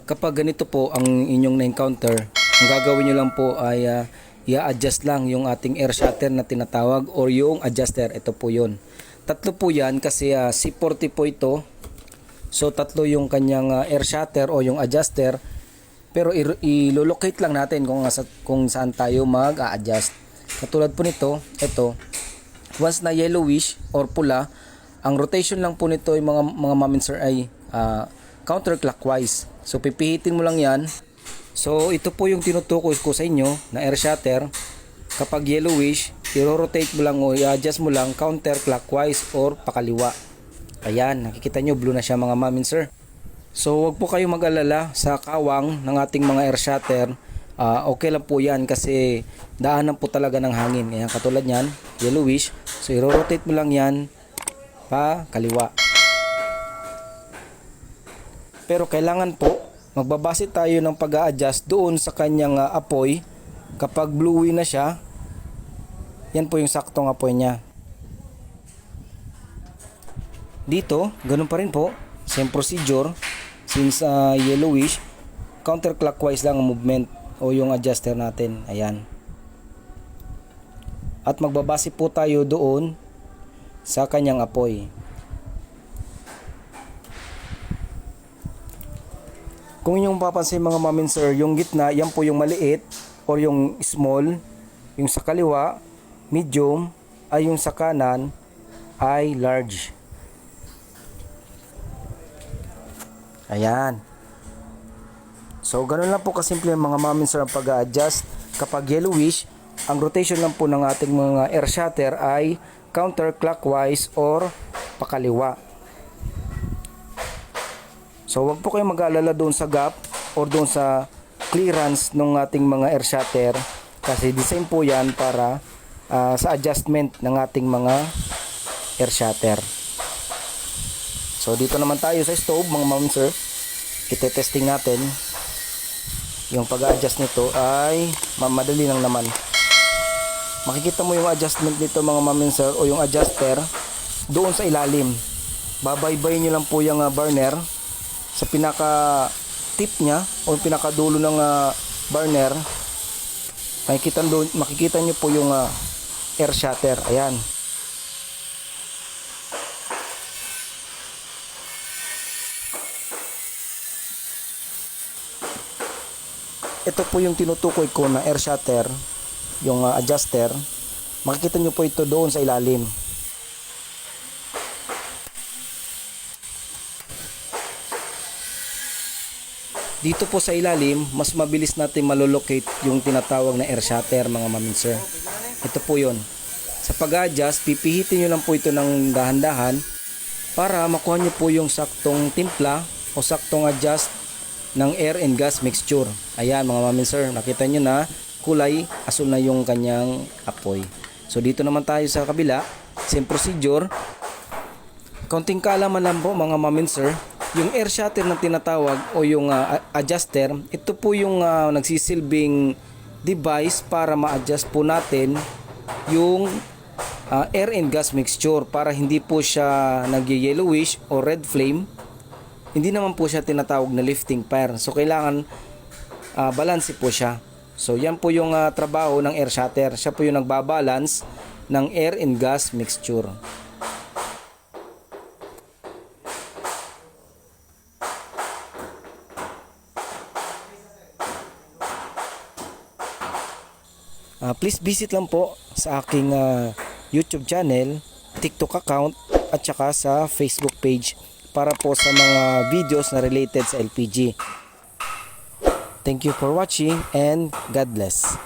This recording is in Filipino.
Kapag ganito po ang inyong na-encounter, ang gagawin nyo lang po ay i-adjust lang yung ating air shutter na tinatawag or yung adjuster. Ito po yun. Tatlo po yan kasi C40 po ito. So tatlo yung kanyang air shutter o yung adjuster. Pero i-locate lang natin kung saan tayo mag-a-adjust. Katulad po nito, ito. Once na yellowish or pula, ang rotation lang po nito yung mga ma'am and sir ay counterclockwise. So pipihitin mo lang yan. So ito po yung tinutukoy ko sa inyo na air shutter. Kapag yellowish, i-rotate mo lang o i-adjust mo lang counterclockwise or pakaliwa. Ayan, nakikita nyo blue na siya mga ma'am and sir. So wag po kayong mag-alala sa kawang ng ating mga air shutter. Okay lang po yan kasi daanan po talaga ng hangin. Ayan, katulad yan, yellowish. So i-rotate mo lang yan pa kaliwa. Pero kailangan po magbabase tayo ng pag-a-adjust doon sa kanyang apoy. Kapag bluey na siya, yan po yung saktong apoy niya. Dito, ganun pa rin po, same procedure. Since yellowish, counterclockwise lang ang movement o yung adjuster natin. Ayan. At magbabase po tayo doon sa kanyang apoy. Kung inyong papansin mga ma'am and sir, yung gitna, yan po yung maliit or yung small. Yung sa kaliwa, medium, ay yung sa kanan ay large. Ayan. So, ganun lang po kasimple mga ma'am and sir ang pag-a-adjust. Kapag yellowish, ang rotation lang po ng ating mga air shutter ay counterclockwise or pakaliwa. So wag po kayong mag-aalala doon sa gap or doon sa clearance ng ating mga air shutter kasi design po yan para sa adjustment ng ating mga air shutter. So dito naman tayo sa stove mga ma'am sir. Ite-testing natin. Yung pag-adjust nito ay madali lang naman. Makikita mo yung adjustment nito mga ma'am sir o yung adjuster doon sa ilalim. Babaybayin nyo lang po yung burner sa pinaka tip niya o pinaka dulo ng burner. Makikita nyo po yung air shutter. Ayan. Ito po yung tinutukoy ko na air shutter, yung adjuster. Makikita nyo po ito doon sa ilalim. Dito po sa ilalim, mas mabilis natin malolocate yung tinatawag na air shutter mga ma'am and sir. Ito po yun. Sa pag-adjust, pipihitin nyo lang po ito ng dahan-dahan para makuha nyo po yung saktong timpla o saktong adjust ng air and gas mixture. Ayan mga ma'am and sir, nakita nyo na kulay asul na yung kanyang apoy. So dito naman tayo sa kabila, same procedure. Kaunting kaalaman lang po mga ma'am and sir. Yung air shutter na tinatawag o yung adjuster, ito po yung nagsisilbing device para ma-adjust po natin yung air and gas mixture para hindi po siya nag-yellowish o red flame. Hindi naman po siya tinatawag na lifting fire. So kailangan balance po siya. So yan po yung trabaho ng air shutter. Siya po yung nagbabalance ng air and gas mixture. Please visit lang po sa aking YouTube channel, TikTok account at saka sa Facebook page para po sa mga videos na related sa LPG. Thank you for watching and God bless.